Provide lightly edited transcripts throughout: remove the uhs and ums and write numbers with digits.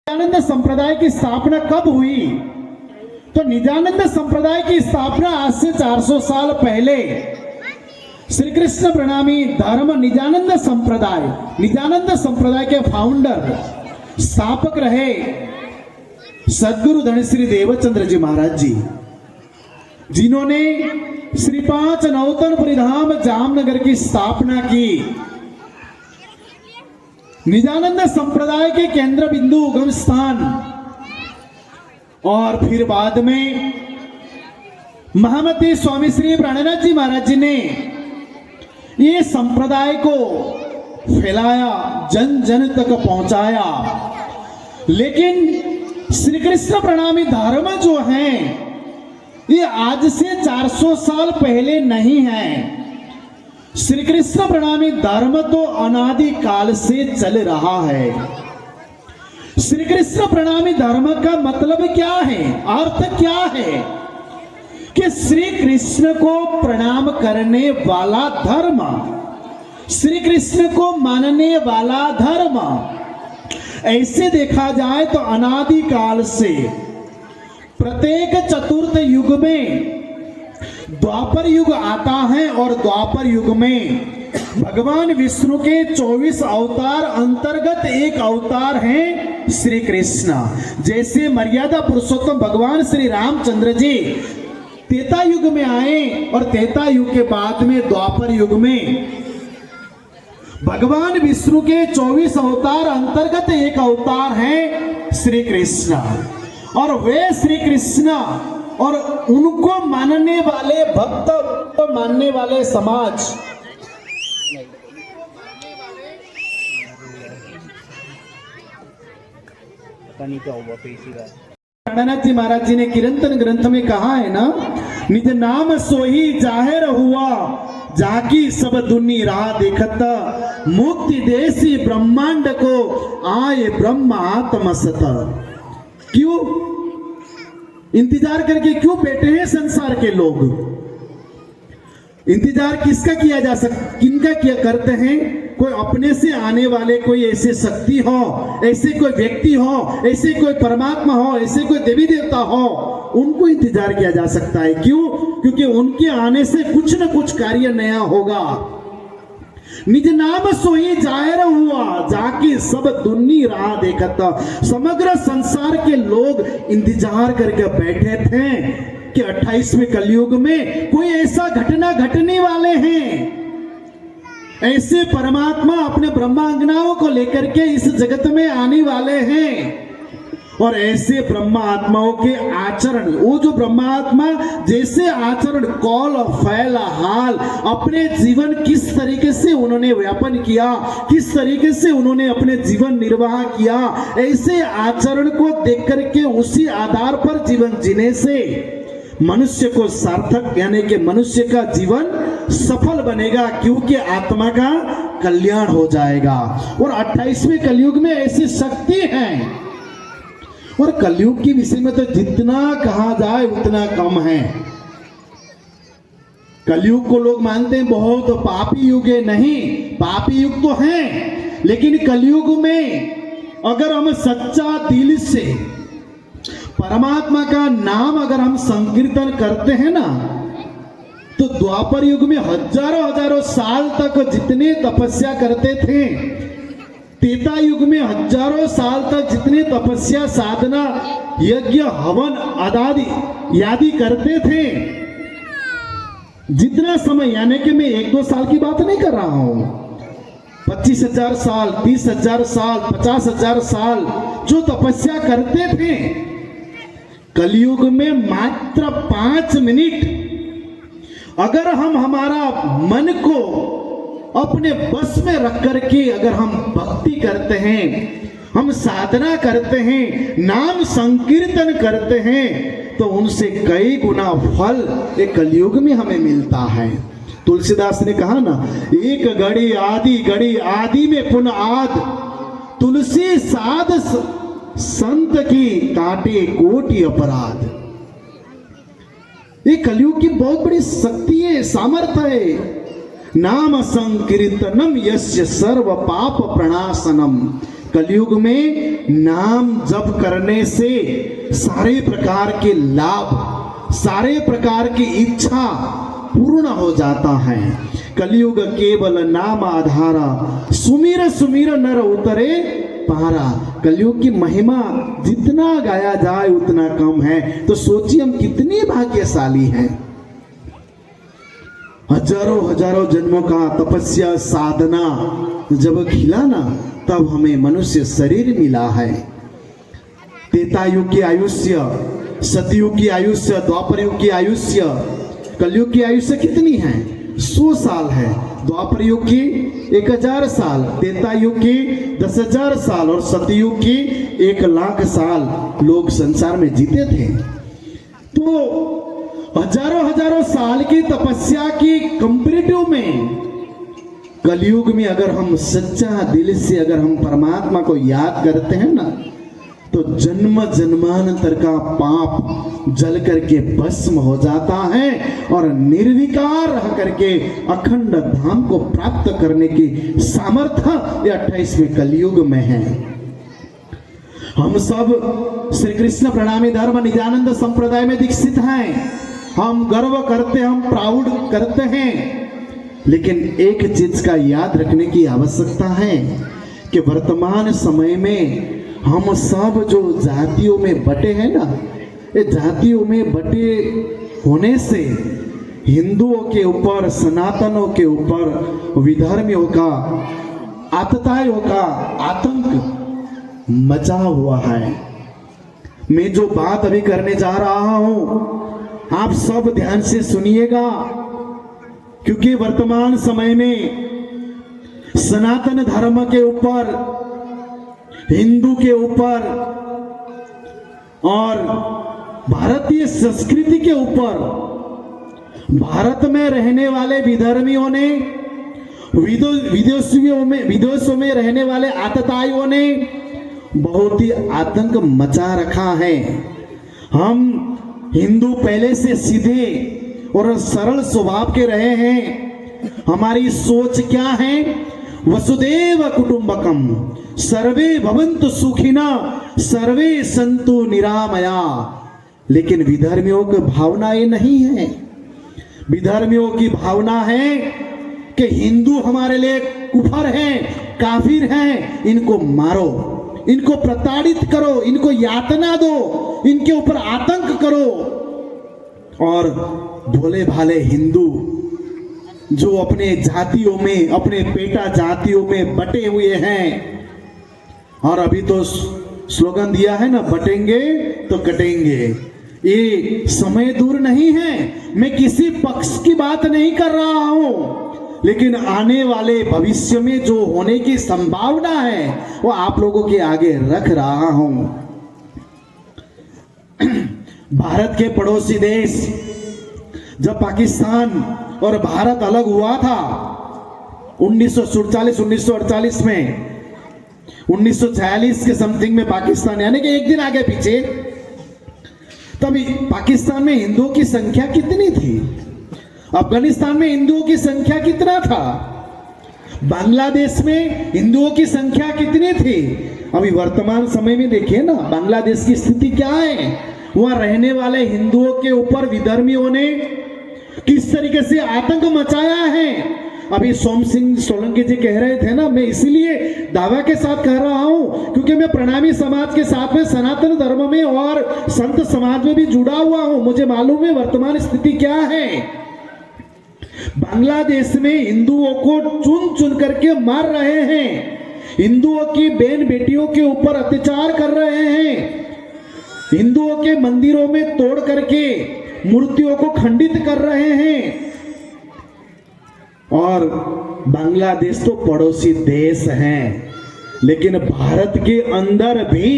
निजानंद संप्रदाय की स्थापना कब हुई? तो निजानंद संप्रदाय की स्थापना आज से 400 साल पहले श्री कृष्ण प्रणामी धर्म निजानंद संप्रदाय के फाउंडर स्थापक रहे सद्गुरु धनश्री देवचंद्र जी महाराज जी, जिन्होंने श्री 5 नौतनपुरी धाम जामनगर की स्थापना की। निजानंद संप्रदाय के केंद्र बिंदु उगम स्थान और फिर बाद में महामती स्वामी श्री प्राणनाथ जी महाराज जी ने ये संप्रदाय को फैलाया, जन जन तक पहुंचाया। लेकिन श्री कृष्ण प्रणामी धर्म जो है ये आज से 400 साल पहले नहीं है। श्री कृष्ण प्रणामी धर्म तो अनादि काल से चल रहा है। श्री कृष्ण प्रणामी धर्म का मतलब क्या है, अर्थ क्या है कि श्री कृष्ण को प्रणाम करने वाला धर्म, श्री कृष्ण को मानने वाला धर्म। ऐसे देखा जाए तो अनादि काल से प्रत्येक चतुर्थ युग में द्वापर युग आता है और द्वापर युग में भगवान विष्णु के 24 अवतार अंतर्गत एक अवतार है श्री कृष्ण। जैसे मर्यादा पुरुषोत्तम भगवान श्री रामचंद्र जी त्रेता युग में आए और त्रेता युग के बाद में द्वापर युग में भगवान विष्णु के 24 अवतार अंतर्गत एक अवतार है श्री कृष्ण। और वे श्री कृष्ण और उनको मानने वाले भक्त, मानने वाले समाज, प्राणनाथ जी महाराज जी ने कीर्तन ग्रंथ में कहा है ना, निज नाम सोही जाहिर हुआ जाकी सब दुनी राह देखत, मुक्ति देसी ब्रह्मांड को आए ब्रह्म आत्मसत। क्यों इंतजार करके क्यों बैठे हैं संसार के लोग? इंतजार किसका किया जा सकता, किनका किया करते हैं? कोई अपने से आने वाले कोई ऐसे शक्ति हो, ऐसे कोई व्यक्ति हो, ऐसे कोई परमात्मा हो, ऐसे कोई देवी देवता हो, उनको इंतजार किया जा सकता है। क्यों? क्योंकि उनके आने से कुछ न कुछ कार्य नया होगा। निज नाम सोई जाहिर हुआ जाके सब दुन्नी राह देखता। समग्र संसार के लोग इंतजार करके बैठे थे कि 28वें कलयुग में कोई ऐसा घटना घटने वाले हैं, ऐसे परमात्मा अपने ब्रह्मांगनाओं को लेकर के इस जगत में आने वाले हैं। और ऐसे ब्रह्मा आत्माओं के आचरण, वो जो ब्रह्मा आत्मा जैसे आचरण, कौल फैल हाल, अपने जीवन किस तरीके से उन्होंने व्यापन किया, किस तरीके से उन्होंने अपने जीवन निर्वाह किया, ऐसे आचरण को देख करके उसी आधार पर जीवन जीने से मनुष्य को सार्थक, यानी कि मनुष्य का जीवन सफल बनेगा, क्योंकि आत्मा का कल्याण हो जाएगा। और 28वें कलयुग में ऐसी शक्ति है। और कलयुग के विषय में तो जितना कहा जाए उतना कम है। कलयुग को लोग मानते हैं बहुत पापी युग है। नहीं, पापी युग तो है, लेकिन कलयुग में अगर हम सच्चा दिल से परमात्मा का नाम अगर हम संकीर्तन करते हैं ना, तो द्वापर युग में हजारों हजारों साल तक जितने तपस्या करते थे, त्रेता युग में हजारों साल तक जितने तपस्या, साधना, यज्ञ, हवन आदि करते थे, जितना समय, यानी कि मैं 1-2 साल की बात नहीं कर रहा हूं, 25,000 साल, 30,000 साल, 50,000 साल जो तपस्या करते थे, कलयुग में मात्र 5 मिनट अगर हम हमारा मन को अपने बस में रख करके अगर हम भक्ति करते हैं, हम साधना करते हैं, नाम संकीर्तन करते हैं, तो उनसे कई गुना फल एक कलयुग में हमें मिलता है। तुलसीदास ने कहा ना, एक घड़ी आदि में पुनः आद, तुलसी साध संत की काटे कोटि अपराध। ये कलयुग की बहुत बड़ी शक्ति है, सामर्थ्य है। नाम संकीर्तनम यस्य सर्व पाप प्रणाशनम, कलयुग में नाम जप करने से सारे प्रकार के लाभ, सारे प्रकार की इच्छा पूर्ण हो जाता है। कलयुग केवल नाम आधारा, सुमिर सुमिर नर उतरे पारा। कलयुग की महिमा जितना गाया जाए उतना कम है। तो सोचिए हम कितने भाग्यशाली हैं। हजारों हजारों जन्मों का तपस्या साधना जब खिला ना, तब हमें मनुष्य शरीर मिला है। त्रेता युग की आयुष्य, सतयुग की आयुष्य, द्वापर युग की आयुष्य, कलयुग की आयुष्य कितनी है? 100 साल है। द्वापर युग की 1000 साल, त्रेता युग की 10,000 साल और सतयुग की 1,00,000 साल लोग संसार में जीते थे। तो हजारों हजारों साल की तपस्या की कंपैरेटिव में कलयुग में अगर हम सच्चा दिल से अगर हम परमात्मा को याद करते हैं ना, तो जन्म जन्मांतर का पाप जल करके भस्म हो जाता है और निर्विकार रह करके अखंड धाम को प्राप्त करने की सामर्थ्य 28वें कलयुग में है। हम सब श्री कृष्ण प्रणामी धर्म निजानंद संप्रदाय में दीक्षित हैं। हम गर्व करते, हम प्राउड करते हैं। लेकिन एक चीज का याद रखने की आवश्यकता है कि वर्तमान समय में हम सब जो जातियों में बटे हैं ना, ये जातियों में बटे होने से हिंदुओं के ऊपर, सनातनों के ऊपर, विधर्मियों का, आतताइयों का आतंक मचा हुआ है। मैं जो बात अभी करने जा रहा हूं, आप सब ध्यान से सुनिएगा, क्योंकि वर्तमान समय में सनातन धर्म के ऊपर, हिंदू के ऊपर और भारतीय संस्कृति के ऊपर भारत में रहने वाले विधर्मियों ने, विदेशों में रहने वाले आतताइयों ने बहुत ही आतंक मचा रखा है। हम हिंदू पहले से सीधे और सरल स्वभाव के रहे हैं। हमारी सोच क्या है? वसुदेव कुटुंबकम, सर्वे भवन्तु सुखिना, सर्वे सन्तु निरामया। लेकिन विधर्मियों की भावना ये नहीं है। विधर्मियों की भावना है कि हिंदू हमारे लिए कुफर हैं, काफिर हैं, इनको मारो, इनको प्रताड़ित करो, इनको यातना दो, इनके ऊपर आतंक करो। और भोले भाले हिंदू जो अपने जातियों में, अपने पेटा जातियों में बटे हुए हैं, और अभी तो स्लोगन दिया है ना, बटेंगे तो कटेंगे। ये समय दूर नहीं है। मैं किसी पक्ष की बात नहीं कर रहा हूं, लेकिन आने वाले भविष्य में जो होने की संभावना है वो आप लोगों के आगे रख रहा हूं। भारत के पड़ोसी देश, जब पाकिस्तान और भारत अलग हुआ था 1947-1948 में, 1946 के समथिंग में पाकिस्तान, यानी कि एक दिन आगे पीछे, तभी पाकिस्तान में हिंदुओं की संख्या कितनी थी? अफगानिस्तान में हिंदुओं की संख्या कितना था? बांग्लादेश में हिंदुओं की संख्या कितनी थी? अभी वर्तमान समय में देखिए ना, बांग्लादेश की स्थिति क्या है। वहां रहने वाले हिंदुओं के ऊपर विधर्मियों ने किस तरीके से आतंक मचाया है। अभी सोम सिंह सोलंकी जी कह रहे थे ना, मैं इसीलिए दावा के साथ कह रहा हूं क्योंकि मैं प्रणामी समाज के साथ में, सनातन धर्म में और संत समाज में भी जुड़ा हुआ हूं। मुझे मालूम है वर्तमान स्थिति क्या है। बांग्लादेश में हिंदुओं को चुन चुन करके मार रहे हैं, हिंदुओं की बहन बेटियों के ऊपर अत्याचार कर रहे हैं, हिंदुओं के मंदिरों में तोड़ करके मूर्तियों को खंडित कर रहे हैं। और बांग्लादेश तो पड़ोसी देश हैं, लेकिन भारत के अंदर भी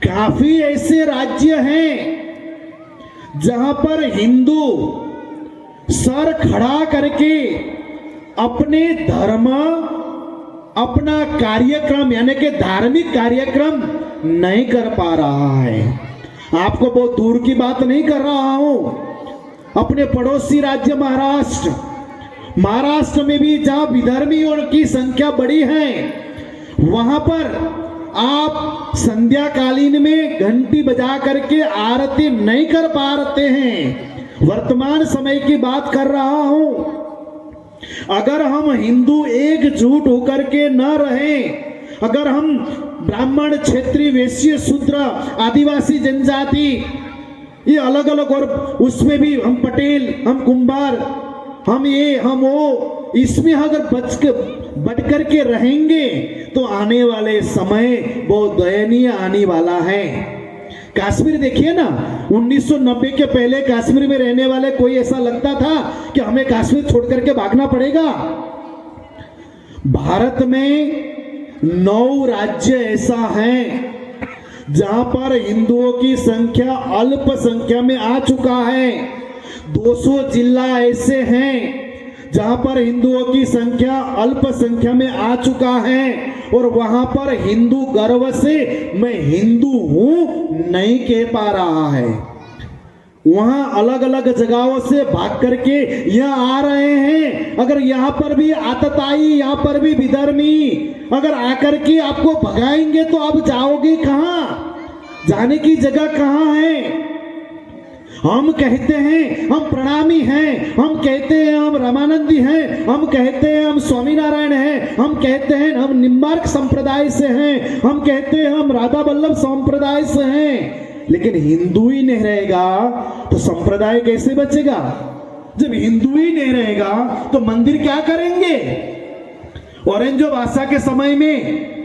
काफी ऐसे राज्य हैं जहां पर हिंदू सर खड़ा करके अपने धर्म, अपना कार्यक्रम यानी कि धार्मिक कार्यक्रम नहीं कर पा रहा है। आपको बहुत दूर की बात नहीं कर रहा हूं, अपने पड़ोसी राज्य महाराष्ट्र में भी जहां विधर्मियों की संख्या बड़ी है, वहां पर आप संध्या कालीन में घंटी बजा करके आरती नहीं कर पाते हैं। वर्तमान समय की बात कर रहा हूं। अगर हम हिंदू एकजुट होकर के न रहें, अगर हम ब्राह्मण, क्षत्रिय, वैश्य, शूद्र, आदिवासी जनजाति, ये अलग अलग, और उसमें भी हम पटेल, हम कुंभार, हम ये हम वो, इसमें अगर बच करके रहेंगे तो आने वाले समय बहुत दयनीय आने वाला है। कश्मीर देखिए ना, 1990 के पहले कश्मीर में रहने वाले कोई ऐसा लगता था कि हमें कश्मीर छोड़ करके भागना पड़ेगा। भारत में 9 राज्य ऐसा है जहां पर हिंदुओं की संख्या अल्प संख्या में आ चुका है। 200 जिला ऐसे हैं जहां पर हिंदुओं की संख्या अल्प संख्या में आ चुका है, और वहां पर हिंदू गर्व से मैं हिंदू हूं नहीं कह पा रहा है। वहां अलग अलग जगहों से भाग करके यहाँ आ रहे हैं। अगर यहाँ पर भी आतताई, यहाँ पर भी विधर्मी अगर आकर के आपको भगाएंगे तो आप जाओगे कहां? जाने की जगह कहां है? हम कहते हैं हम प्रणामी हैं, हम कहते हैं हम रामानंदी हैं, हम कहते हैं हम स्वामीनारायण हैं, हम कहते हैं हम निम्बार्क संप्रदाय से हैं, हम कहते हैं हम राधा वल्लभ संप्रदाय से हैं, लेकिन हिंदू ही नहीं रहेगा तो संप्रदाय कैसे बचेगा? जब हिंदू ही नहीं रहेगा तो मंदिर क्या करेंगे? औरंगजेब बादशाह के समय में